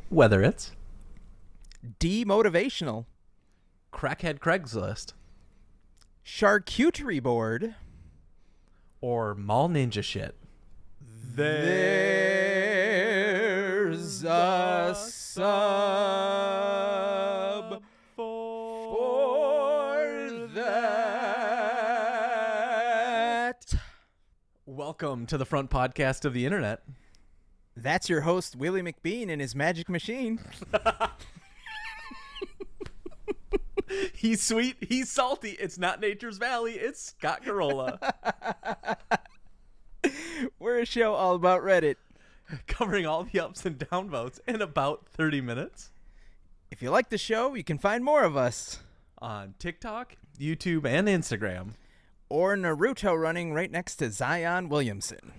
Whether it's demotivational, Crackhead Craigslist charcuterie board, or Mall Ninja shit, there's a sub for that. Welcome to the front podcast of the internet. That's your host, Willie McBean, and his magic machine. He's sweet, he's salty. It's not Nature's Valley, it's Scott Carolla. We're a show all about Reddit. Covering all the ups and downvotes in about 30 minutes. If you like the show, you can find more of us On TikTok, YouTube, and Instagram. or Naruto running right next to Zion Williamson.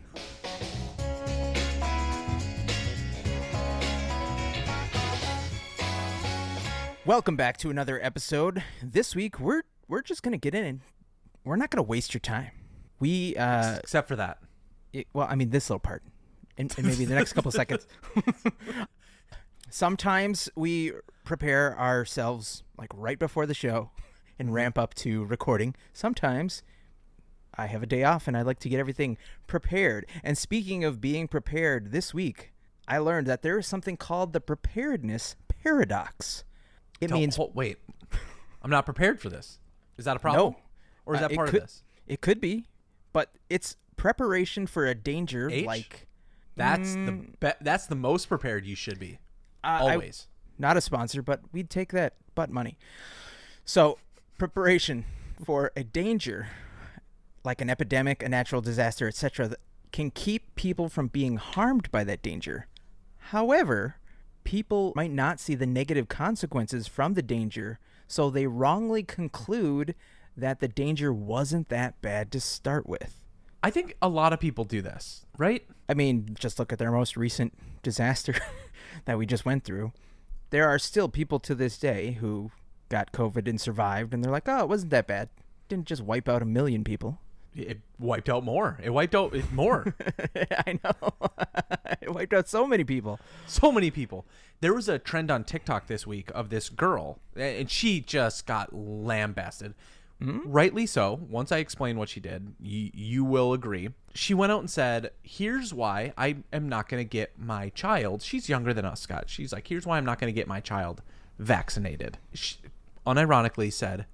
Welcome back to another episode. This week, we're just going to get in and we're not going to waste your time. We, Except for that. this little part and maybe the next couple seconds. Sometimes we prepare ourselves like right before the show and ramp up to recording. Sometimes I have a day off and I like to get everything prepared. And speaking of being prepared, this week I learned that there is something called the preparedness paradox. It means wait, I'm not prepared for this. Is that a problem? No. Or is that part could, of this? It could be, but it's preparation for a danger. H? Like That's the most prepared you should be. Always. Not a sponsor, but we'd take that butt money. So preparation for a danger like an epidemic, a natural disaster, etc., that can keep people from being harmed by that danger. However, people might not see the negative consequences from the danger, so they wrongly conclude that the danger wasn't that bad to start with. I think a lot of people do this, right? I mean, just look at their most recent disaster that we just went through. There are still people to this day who got COVID and survived, and they're like, oh, it wasn't that bad. Didn't just wipe out 1 million people. It wiped out more. It wiped out more. I know. It wiped out so many people. So many people. There was a trend on TikTok this week of this girl, and she just got lambasted. Mm-hmm. Rightly so. Once I explain what she did, you will agree. She went out and said, here's why I am not going to get my child. She's younger than us, Scott. She's like, here's why I'm not going to get my child vaccinated. She unironically said,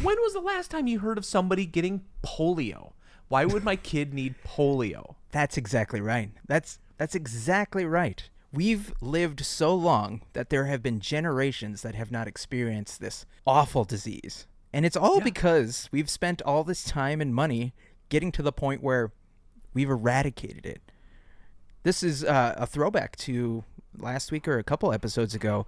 when was the last time you heard of somebody getting polio? Why would my kid need polio? That's exactly right. That's exactly right. We've lived so long that there have been generations that have not experienced this awful disease. And it's all because we've spent all this time and money getting to the point where we've eradicated it. This is a throwback to last week or a couple episodes ago.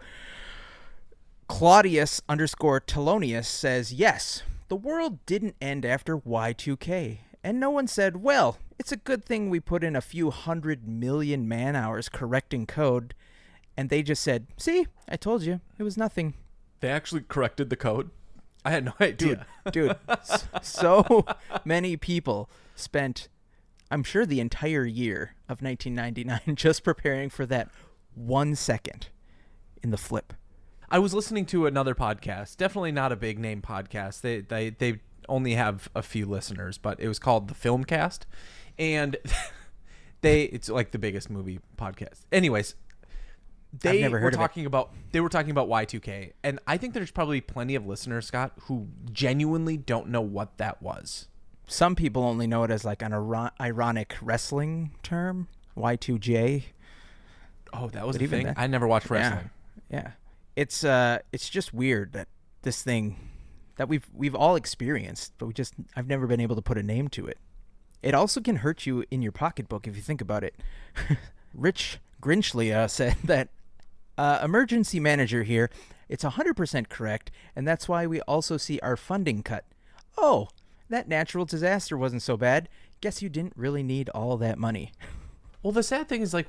Claudius_Telonius says, yes, the world didn't end after Y2K. And no one said, well, it's a good thing we put in a few 100 million man-hours correcting code. And they just said, see, I told you, it was nothing. They actually corrected the code? I had no idea. Dude, so many people spent, I'm sure, the entire year of 1999 just preparing for that 1 second in the flip. I was listening to another podcast, definitely not a big name podcast. They only have a few listeners, but it was called The Filmcast, and it's like the biggest movie podcast. Anyways, they were talking about Y2K, and I think there's probably plenty of listeners, Scott, who genuinely don't know what that was. Some people only know it as like an ironic wrestling term, Y2J. Oh, that was the thing? I never watched wrestling. Yeah. It's just weird that this thing that we've all experienced, but I've never been able to put a name to it. It also can hurt you in your pocketbook if you think about it. Rich Grinchley said that emergency manager here, it's 100% correct, and that's why we also see our funding cut. Oh, that natural disaster wasn't so bad. Guess you didn't really need all that money. Well, the sad thing is, like,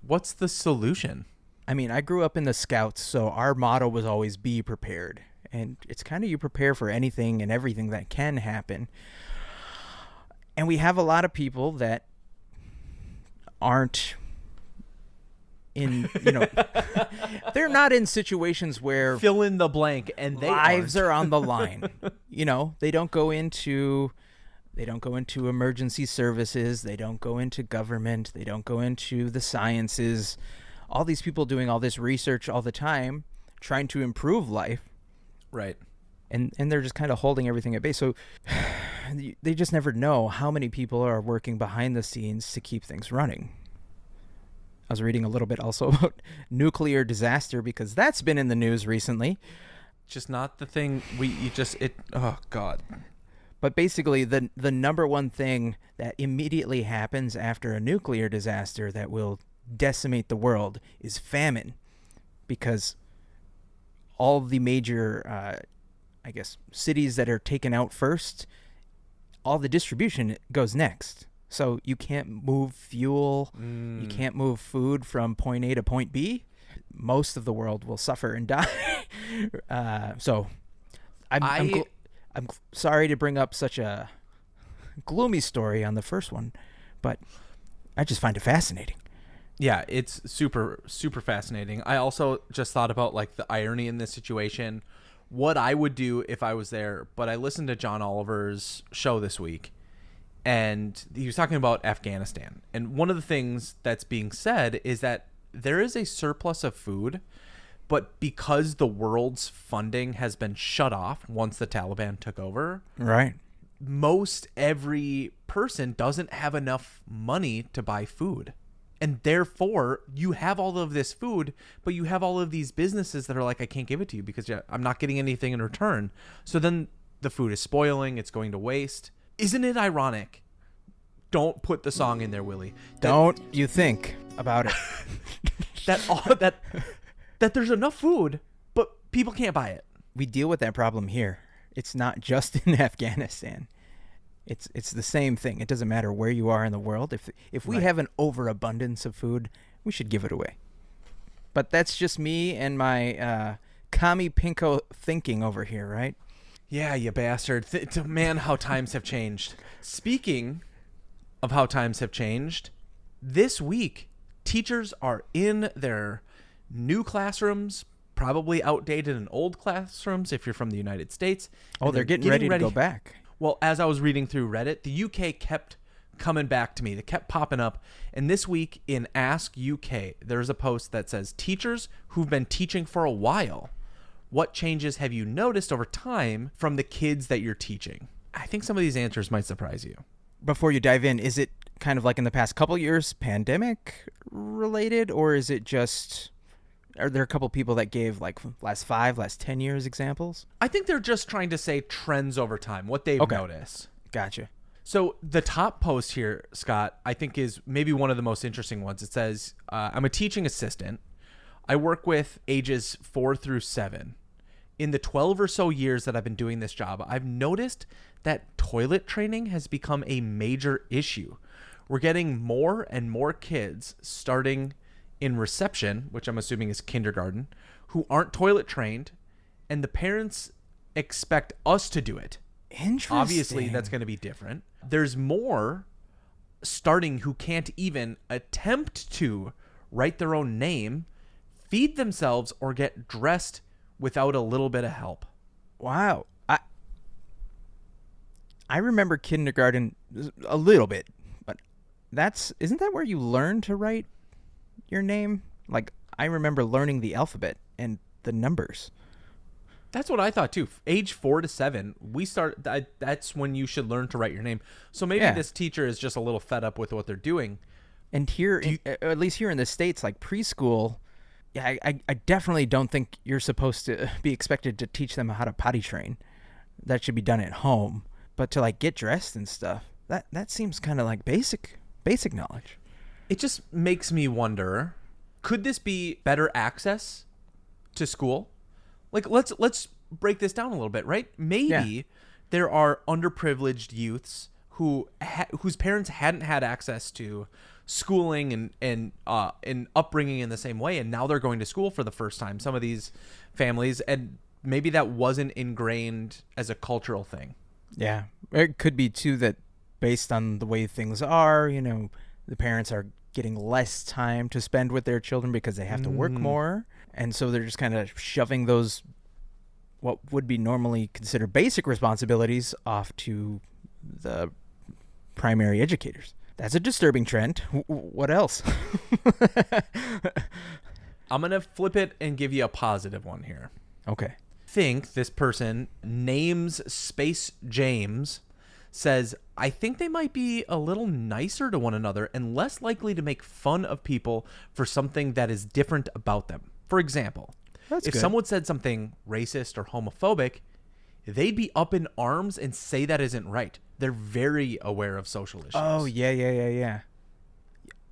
what's the solution? I mean, I grew up in the Scouts, so our motto was always be prepared. And it's kind of you prepare for anything and everything that can happen. And we have a lot of people that aren't in, They're not in situations where Fill in the blank, and they lives aren't. are on the line. They don't go into emergency services. They don't go into government. They don't go into the sciences. All these people doing all this research all the time, trying to improve life. Right. And they're just kind of holding everything at bay. So they just never know how many people are working behind the scenes to keep things running. I was reading a little bit also about nuclear disaster because that's been in the news recently. Just not the thing oh God. But basically the number one thing that immediately happens after a nuclear disaster that will decimate the world is famine, because all the major cities that are taken out first, all the distribution goes next. So you can't move fuel, you can't move food from point A to point B. Most of the world will suffer and die. So I'm sorry to bring up such a gloomy story on the first one, but I just find it fascinating. Yeah, it's super, super fascinating. I also just thought about like the irony in this situation, what I would do if I was there. But I listened to John Oliver's show this week, and he was talking about Afghanistan. And one of the things that's being said is that there is a surplus of food, but because the world's funding has been shut off once the Taliban took over, right? Most every person doesn't have enough money to buy food. And therefore, you have all of this food, but you have all of these businesses that are like, I can't give it to you because I'm not getting anything in return. So then the food is spoiling. It's going to waste. Isn't it ironic? Don't put the song in there, Willie. Don't you think about it. that there's enough food, but people can't buy it. We deal with that problem here. It's not just in Afghanistan. It's the same thing. It doesn't matter where you are in the world. If we have an overabundance of food, we should give it away. But that's just me and my commie pinko thinking over here, right? Yeah, you bastard. Man, how times have changed. Speaking of how times have changed, this week, teachers are in their new classrooms, probably outdated and old classrooms if you're from the United States. Oh, they're getting ready to go back. Well, as I was reading through Reddit, the UK kept coming back to me. They kept popping up. And this week in Ask UK, there's a post that says, teachers who've been teaching for a while, what changes have you noticed over time from the kids that you're teaching? I think some of these answers might surprise you. Before you dive in, is it kind of like in the past couple years, pandemic related, or is it just... Are there a couple people that gave like last 10 years examples? I think they're just trying to say trends over time, what they've noticed. Gotcha. So the top post here, Scott, I think is maybe one of the most interesting ones. It says, I'm a teaching assistant. I work with ages 4 through 7. In the 12 or so years that I've been doing this job, I've noticed that toilet training has become a major issue. We're getting more and more kids starting in reception, which I'm assuming is kindergarten, who aren't toilet trained, and the parents expect us to do it. Interesting. Obviously, that's going to be different. There's more starting who can't even attempt to write their own name, feed themselves, or get dressed without a little bit of help. Wow. I remember kindergarten a little bit, but isn't that where you learn to write your name? Like, I remember learning the alphabet and the numbers. That's what I thought too. Age 4 to 7, that's when you should learn to write your name. So maybe this teacher is just a little fed up with what they're doing. And here, at least here in the States, like preschool, I definitely don't think you're supposed to be expected to teach them how to potty train. That should be done at home. But to like get dressed and stuff, that seems kind of like basic knowledge. It just makes me wonder, could this be better access to school? Like, let's break this down a little bit, right? Maybe there are underprivileged youths whose parents hadn't had access to schooling and upbringing in the same way, and now they're going to school for the first time. Some of these families, and maybe that wasn't ingrained as a cultural thing. Yeah, it could be too that based on the way things are, the parents are getting less time to spend with their children because they have to work more. And so they're just kind of shoving those, what would be normally considered basic responsibilities, off to the primary educators. That's a disturbing trend. What else? I'm going to flip it and give you a positive one here. Okay. Think this person, names Space James, says, I think they might be a little nicer to one another and less likely to make fun of people for something that is different about them. For example, if someone said something racist or homophobic, they'd be up in arms and say that isn't right. They're very aware of social issues. Oh, yeah.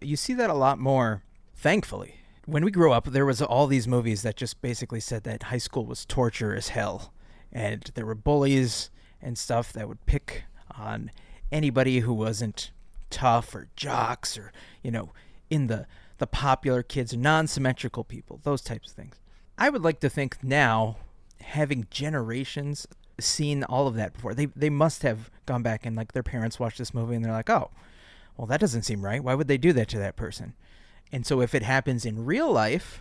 You see that a lot more, thankfully. When we grew up, there was all these movies that just basically said that high school was torture as hell. And there were bullies and stuff that would pick on anybody who wasn't tough or jocks or, in the popular kids, non-symmetrical people, those types of things. I would like to think now, having generations seen all of that before, they must have gone back and their parents watched this movie and they're like, oh, well, that doesn't seem right. Why would they do that to that person? And so if it happens in real life,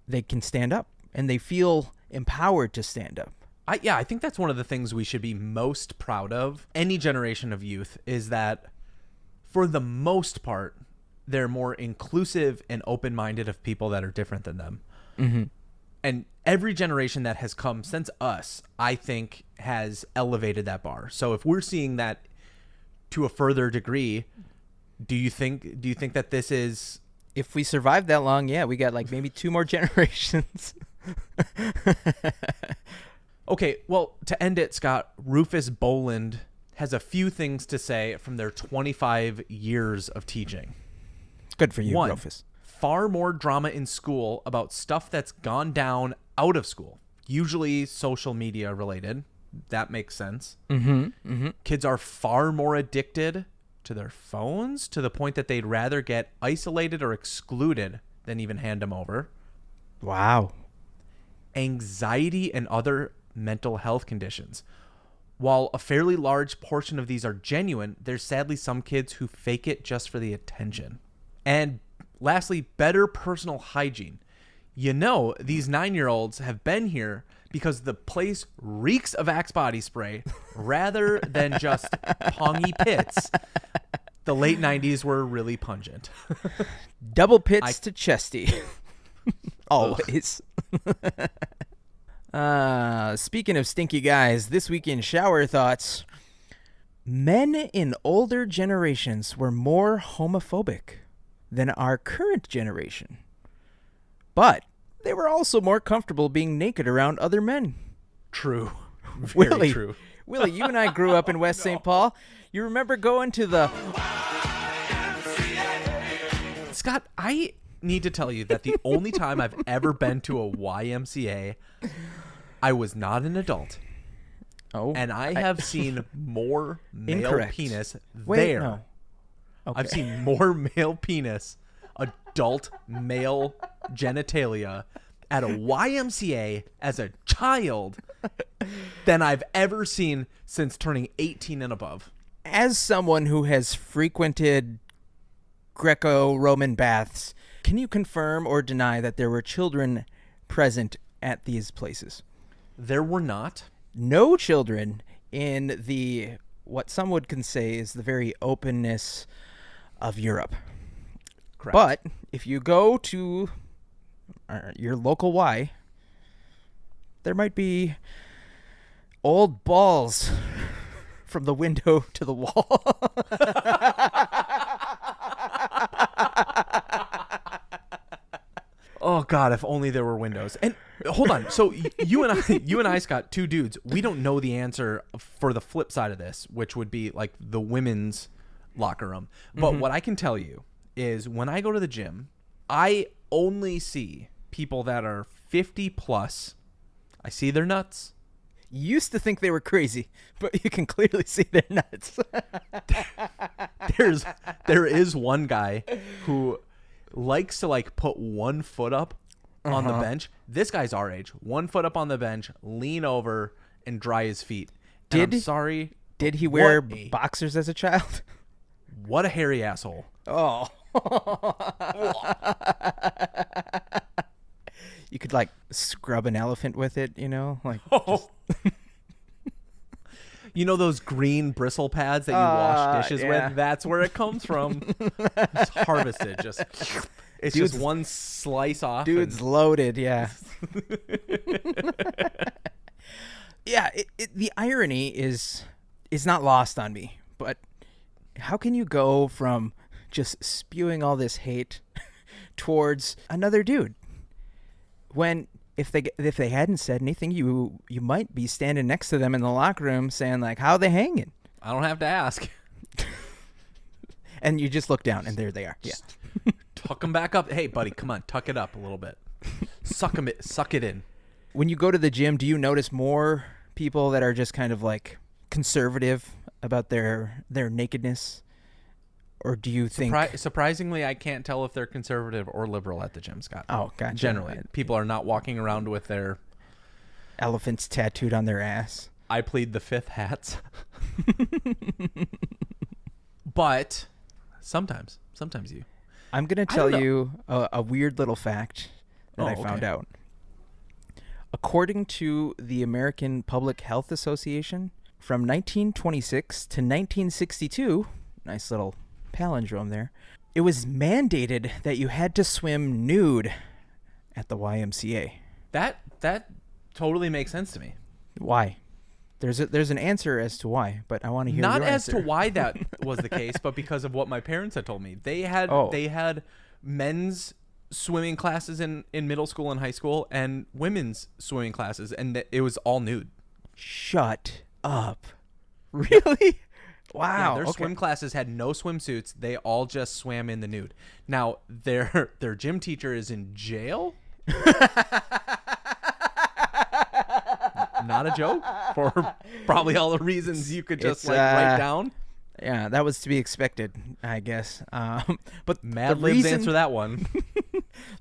they can stand up and they feel empowered to stand up. I think that's one of the things we should be most proud of. Any generation of youth is that, for the most part, they're more inclusive and open-minded of people that are different than them. Mm-hmm. And every generation that has come since us, I think, has elevated that bar. So if we're seeing that to a further degree, do you think that this is... If we survive that long, yeah, we got maybe 2 more generations. Okay, well, to end it, Scott, Rufus Boland has a few things to say from their 25 years of teaching. Good for you, One, Rufus. Far more drama in school about stuff that's gone down out of school, usually social media related. That makes sense. Mm-hmm. Kids are far more addicted to their phones to the point that they'd rather get isolated or excluded than even hand them over. Wow. Anxiety and other mental health conditions. While a fairly large portion of these are genuine, there's sadly some kids who fake it just for the attention. And lastly, better personal hygiene. These 9-year-olds have been here because the place reeks of Axe body spray rather than just pongy pits. The late 90s were really pungent. Double pits to chesty. Always. Speaking of stinky guys, this week in Shower Thoughts, men in older generations were more homophobic than our current generation. But they were also more comfortable being naked around other men. True. Very true. Willie, you and I grew up in West St. Paul. You remember going to the... Scott, I need to tell you that the only time I've ever been to a YMCA, I was not an adult. Oh. And I have seen more male Incorrect. penis Wait, there. no. Okay. I've seen more male penis, adult male genitalia at a YMCA as a child than I've ever seen since turning 18 and above. As someone who has frequented Greco-Roman baths, can you confirm or deny that there were children present at these places? There were not. No children in the, what some would say is the very openness of Europe. Correct. But if you go to your local Y, there might be old balls from the window to the wall. Oh God, if only there were windows. And hold on. So you and I, Scott, 2 dudes, we don't know the answer for the flip side of this, which would be like the women's locker room. But what I can tell you is when I go to the gym, I only see people that are 50 plus. I see their nuts. You used to think they were crazy, but you can clearly see their nuts. There is one guy who likes to put 1 foot up on the bench. This guy's our age. 1 foot up on the bench, lean over and dry his feet. And I'm sorry. Did he wear boxers as a child? What a hairy asshole. Oh. You could like scrub an elephant with it, you know, like. Oh. You know those green bristle pads that you wash dishes with? That's where it comes from. It's harvested. It's just one slice off. Dude's loaded, yeah. Yeah, the irony is not lost on me. But how can you go from just spewing all this hate towards another dude when if they hadn't said anything, you might be standing next to them in the locker room saying like, "How they hanging?" I don't have to ask. And you just look down, and there they are. Yeah. Tuck them back up. Hey, buddy, come on, tuck it up a little bit. Suck it in. When you go to the gym, do you notice more people that are just kind of like conservative about their nakedness, or do you think? Surprisingly, I can't tell if they're conservative or liberal at the gym, Scott. Oh, gotcha. Generally, people are not walking around with their elephants tattooed on their ass. I plead the fifth hats. But sometimes you. I'm going to tell you a weird little fact that I found out. According to the American Public Health Association, from 1926 to 1962, nice little palindrome there, it was mandated that you had to swim nude at the YMCA. That totally makes sense to me. Why? There's an answer as to why, but I want to hear your answer. Not as to why that was the case, but because of what my parents had told me. They had men's swimming classes in middle school and high school and women's swimming classes, and it was all nude. Shut up. Really? Wow. Yeah, their swim classes had no swimsuits. They all just swam in the nude. Now, their gym teacher is in jail? Not a joke, for probably all the reasons you could just write down. Yeah, that was to be expected, I guess. But Mad Libs answer that one.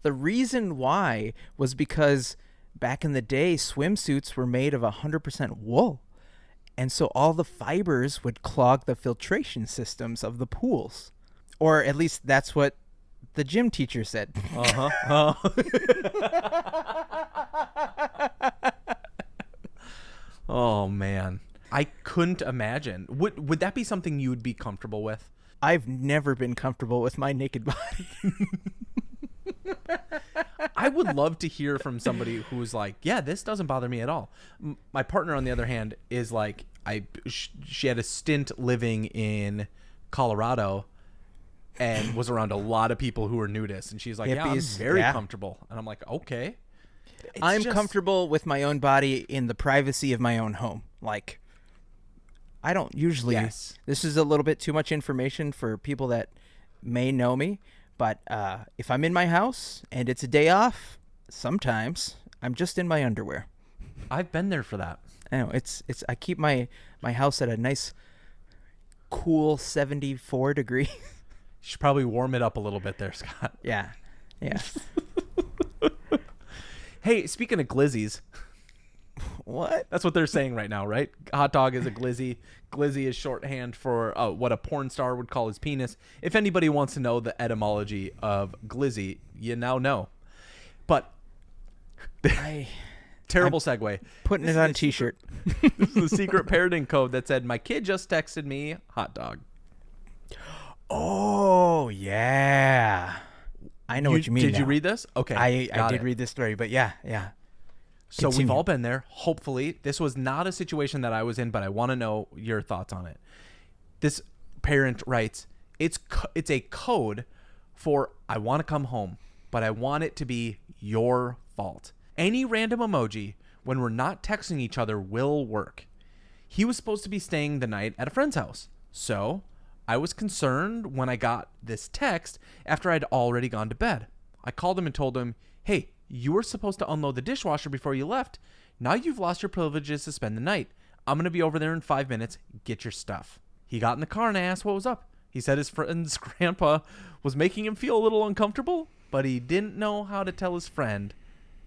The reason why was because back in the day, swimsuits were made of 100% wool. And so all the fibers would clog the filtration systems of the pools. Or at least that's what the gym teacher said. Uh-huh. Oh, man. I couldn't imagine. Would that be something you would be comfortable with? I've never been comfortable with my naked body. I would love to hear from somebody who's like, yeah, this doesn't bother me at all. My partner, on the other hand, is like, she had a stint living in Colorado and was around a lot of people who were nudists. And she's like, yeah, I'm very comfortable. And I'm like, okay. I'm comfortable with my own body in the privacy of my own home. Like, I don't usually. Yes. This is a little bit too much information for people that may know me. But if I'm in my house and it's a day off, sometimes I'm just in my underwear. I've been there for that. I know I keep my house at a nice, cool 74 degrees. You should probably warm it up a little bit there, Scott. Yeah. Hey, speaking of glizzies. What? That's what they're saying right now, right? Hot dog is a glizzy. Glizzy is shorthand for what a porn star would call his penis. If anybody wants to know the etymology of glizzy, you now know. But terrible segue. Putting it on a t-shirt. This is the secret parenting code that said, my kid just texted me hot dog. Oh, yeah. I know what you mean. Did you read this? Okay. I did read this story, but yeah. So we've all been there. Hopefully, this was not a situation that I was in, but I want to know your thoughts on it. This parent writes, it's a code for I want to come home, but I want it to be your fault. Any random emoji when we're not texting each other will work. He was supposed to be staying the night at a friend's house. So I was concerned when I got this text after I'd already gone to bed. I called him and told him, hey, you were supposed to unload the dishwasher before you left. Now you've lost your privileges to spend the night. I'm going to be over there in 5 minutes. Get your stuff. He got in the car and I asked what was up. He said his friend's grandpa was making him feel a little uncomfortable, but he didn't know how to tell his friend,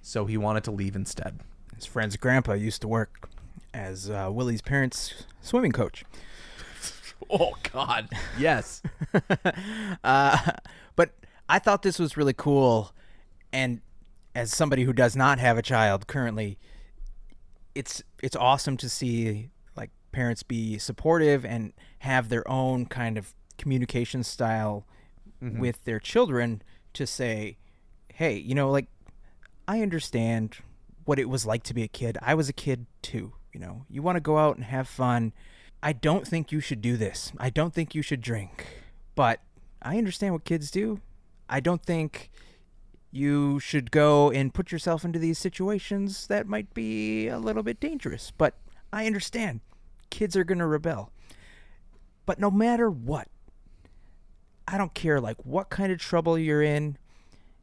so he wanted to leave instead. His friend's grandpa used to work as Willie's parents' swimming coach. Oh, God. Yes. But I thought this was really cool, and as somebody who does not have a child currently, it's awesome to see like parents be supportive and have their own kind of communication style with their children to say, hey, you know, like, I understand what it was like to be a kid. I was a kid too. You know, you want to go out and have fun. I don't think you should do this. I don't think you should drink, but I understand what kids do. I don't think you should go and put yourself into these situations that might be a little bit dangerous, but I understand kids are going to rebel. But no matter what, I don't care like what kind of trouble you're in,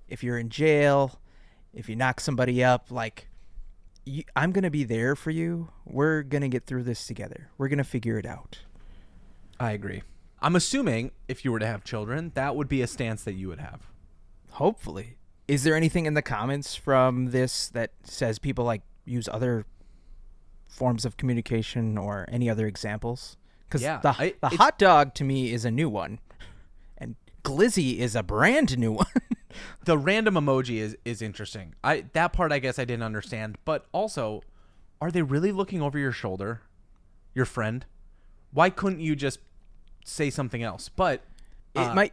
if you're in jail, if you knock somebody up, like, I'm going to be there for you. We're going to get through this together. We're going to figure it out. I agree. I'm assuming if you were to have children, that would be a stance that you would have. Hopefully. Is there anything in the comments from this that says people like use other forms of communication or any other examples? Because the hot dog to me is a new one, and Glizzy is a brand new one. The random emoji is interesting. That part I guess I didn't understand, but also, are they really looking over your shoulder, your friend? Why couldn't you just say something else? But that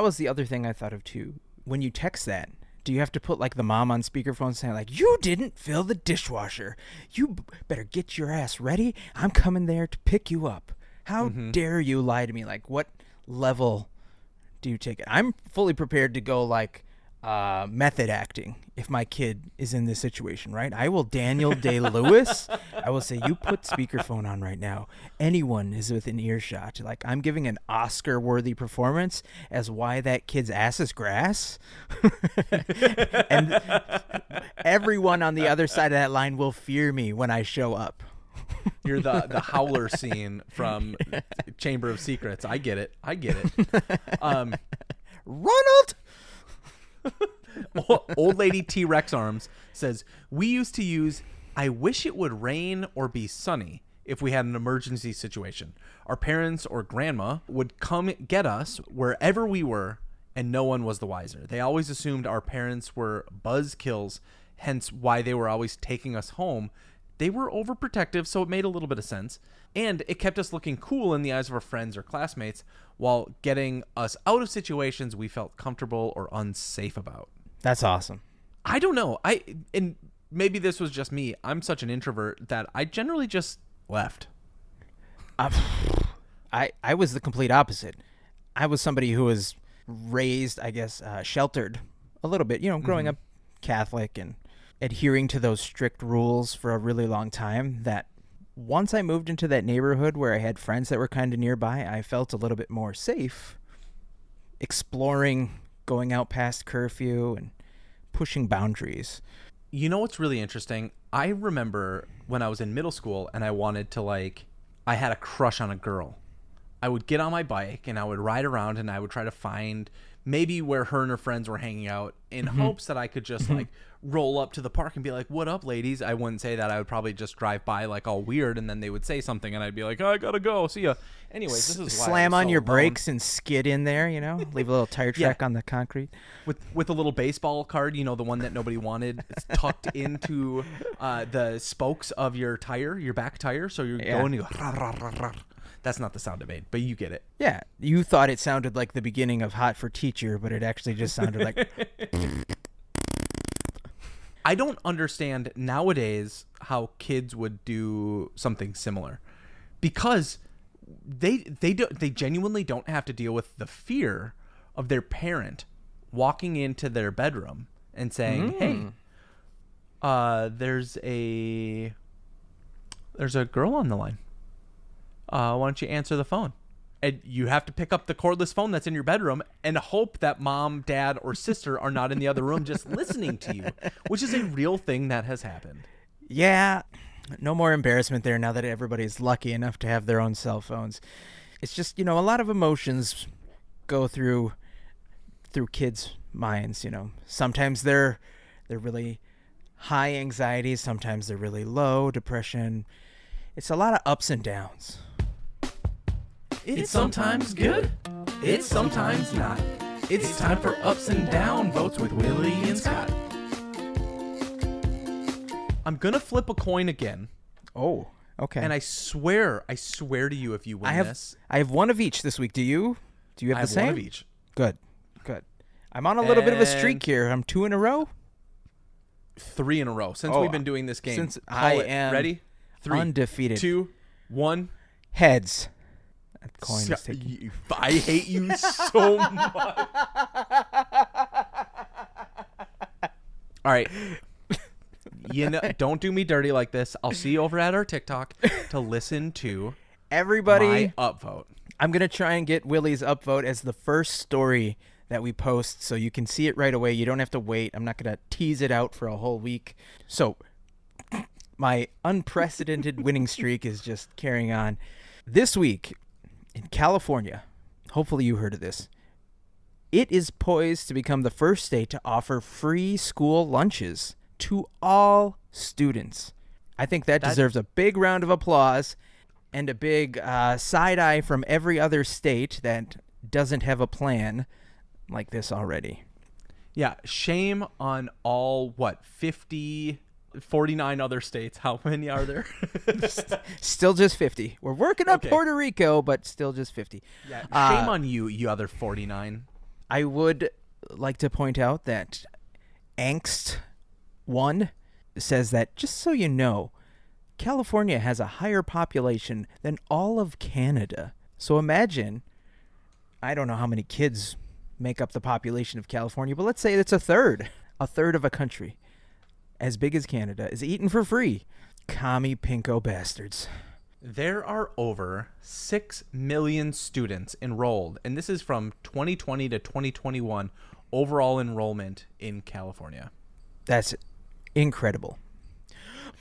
was the other thing I thought of too. When you text that, do you have to put like the mom on speakerphone saying like, you didn't fill the dishwasher, you better get your ass ready, I'm coming there to pick you up, how dare you lie to me? Like, what level do you take it? I'm fully prepared to go like method acting if my kid is in this situation, right? I will Daniel Day-Lewis. I will say, you put speakerphone on right now. Anyone is within earshot. Like, I'm giving an Oscar-worthy performance as why that kid's ass is grass. And everyone on the other side of that line will fear me when I show up. You're the howler scene from Chamber of Secrets. I get it. Ronald! Old lady T-Rex arms says, we used to use I wish it would rain or be sunny if we had an emergency situation. Our parents or grandma would come get us wherever we were, and no one was the wiser. They always assumed our parents were buzzkills, hence why they were always taking us home. They were overprotective, so it made a little bit of sense. And it kept us looking cool in the eyes of our friends or classmates while getting us out of situations we felt comfortable or unsafe about. That's awesome. I don't know. And maybe this was just me. I'm such an introvert that I generally just left. I was the complete opposite. I was somebody who was raised, I guess, sheltered a little bit, you know, growing up Catholic and adhering to those strict rules for a really long time, that once I moved into that neighborhood where I had friends that were kind of nearby, I felt a little bit more safe exploring, going out past curfew and pushing boundaries. You know what's really interesting? I remember when I was in middle school and I wanted to, like, I had a crush on a girl. I would get on my bike and I would ride around and I would try to find maybe where her and her friends were hanging out in hopes that I could just like roll up to the park and be like, what up, ladies? I wouldn't say that. I would probably just drive by like all weird, and then they would say something and I'd be like, oh, I gotta go. See ya. Anyways, this is why slam on so your alone. Brakes and skid in there, you know, leave a little tire track on the concrete. With a little baseball card, you know, the one that nobody wanted. It's tucked into the spokes of your tire, your back tire. So you're going, you go, rah, rah, rah, rah. That's not the sound it made, but you get it. Yeah, you thought it sounded like the beginning of Hot for Teacher, but it actually just sounded like... I don't understand nowadays how kids would do something similar, because they genuinely don't have to deal with the fear of their parent walking into their bedroom and saying, hey, there's a girl on the line. Why don't you answer the phone? And you have to pick up the cordless phone that's in your bedroom and hope that mom, dad, or sister are not in the other room just listening to you, which is a real thing that has happened. Yeah, no more embarrassment there now that everybody's lucky enough to have their own cell phones. It's just, you know, a lot of emotions go through kids' minds, you know. Sometimes they're really high anxiety, sometimes they're really low depression. It's a lot of ups and downs. It's sometimes good. It's sometimes not. It's time for Ups and Down Votes with Willie and Scott. I'm gonna flip a coin again. Oh, okay. And I swear to you, if you win this, I have one of each this week. Do you? Do you have I the have same? one of each. Good. I'm on a little bit of a streak And- here. I'm 2 in a row. 3 in a row since Oh, we've been doing this game. since Call I it. am Ready? 3, undefeated. 2, 1. Heads. That coin is taking. I hate you so much. All right. Don't do me dirty like this. I'll see you over at our TikTok to listen to Everybody, my upvote. I'm going to try and get Willie's upvote as the first story that we post so you can see it right away. You don't have to wait. I'm not going to tease it out for a whole week. So my unprecedented winning streak is just carrying on. This week in California, hopefully you heard of this, it is poised to become the first state to offer free school lunches to all students. I think that deserves a big round of applause and a big side eye from every other state that doesn't have a plan like this already. Yeah, shame on all, 49 other states. How many are there? Still just 50. We're working on Okay. Puerto Rico, but still just 50. Yeah, shame on you other 49. I would like to point out that Angst1 says that, just so you know, California has a higher population than all of Canada. So imagine, I don't know how many kids make up the population of California, but let's say it's a third of a country as big as Canada is eating for free. Commie pinko bastards. There are over 6 million students enrolled, and this is from 2020 to 2021 overall enrollment in California. That's incredible.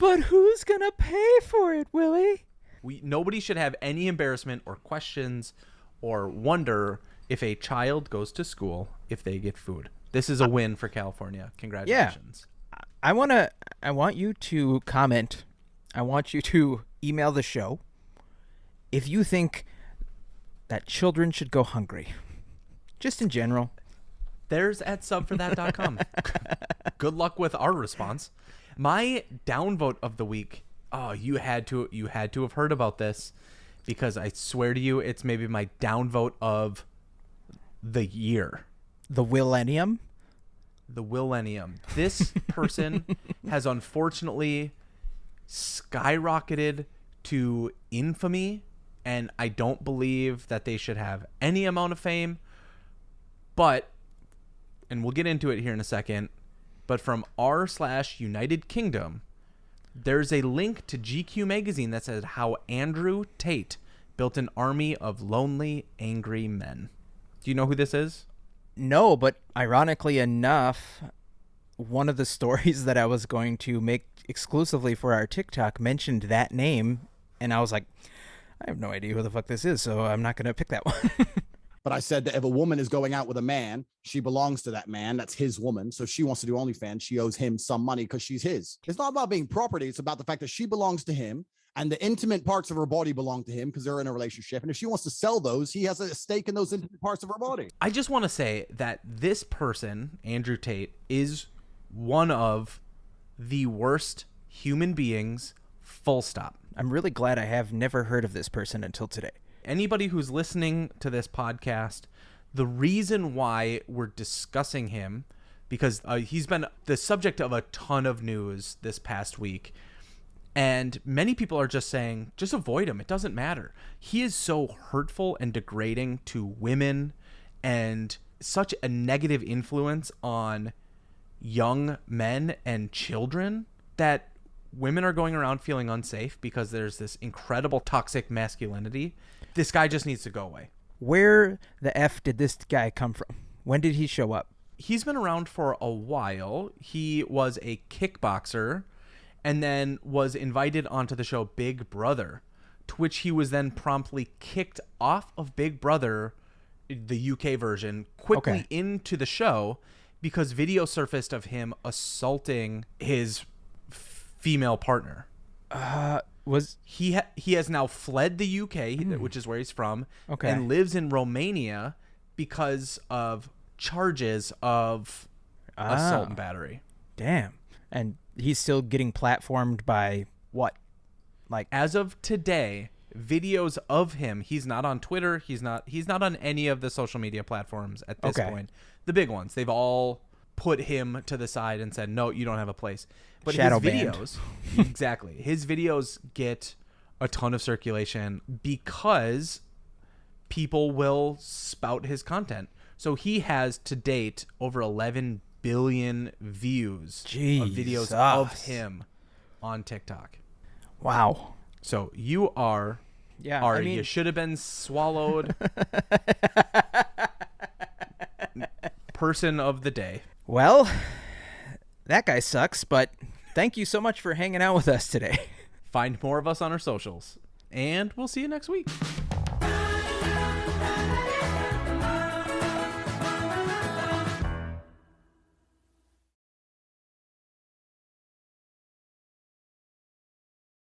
But who's going to pay for it, Willie? Nobody should have any embarrassment or questions or wonder if a child goes to school if they get food. This is a win for California. Congratulations. I want you to comment. I want you to email the show if you think that children should go hungry. Just in general. There's at subforthat.com. Good luck with our response. My downvote of the week. Oh, you had to have heard about this, because I swear to you, it's maybe my downvote of the year. The Willennium? The Willennium. This person has unfortunately skyrocketed to infamy, and I don't believe that they should have any amount of fame. But, and we'll get into it here in a second, but from r/United Kingdom, there's a link to GQ magazine that says how Andrew Tate built an army of lonely, angry men. Do you know who this is? No, but ironically enough, one of the stories that I was going to make exclusively for our TikTok mentioned that name, and I was like, I have no idea who the fuck this is, so I'm not going to pick that one. But I said that if a woman is going out with a man, she belongs to that man. That's his woman. So she wants to do OnlyFans. She owes him some money because she's his. It's not about being property. It's about the fact that she belongs to him, and the intimate parts of her body belong to him because they're in a relationship. And if she wants to sell those, he has a stake in those intimate parts of her body. I just want to say that this person, Andrew Tate, is one of the worst human beings, full stop. I'm really glad I have never heard of this person until today. Anybody who's listening to this podcast, the reason why we're discussing him, because he's been the subject of a ton of news this past week, and many people are just saying, just avoid him. It doesn't matter. He is so hurtful and degrading to women and such a negative influence on young men and children that women are going around feeling unsafe because there's this incredible toxic masculinity. This guy just needs to go away. Where the F did this guy come from? When did he show up? He's been around for a while. He was a kickboxer and then was invited onto the show Big Brother, to which he was then promptly kicked off of Big Brother, the UK version, quickly into the show because video surfaced of him assaulting his female partner. He has now fled the UK, which is where he's from, and lives in Romania because of charges of assault and battery. Damn. And he's still getting platformed by what? Like, as of today, videos of him, he's not on Twitter, he's not on any of the social media platforms at this point. The big ones, they've all put him to the side and said, no, you don't have a place. But shadow his banned. videos, exactly, his videos get a ton of circulation because people will spout his content. So he has to date over 11 billion views of videos of him on TikTok. Wow. So you are, you should have been swallowed person of the day. Well, that guy sucks, but thank you so much for hanging out with us today. Find more of us on our socials, and we'll see you next week.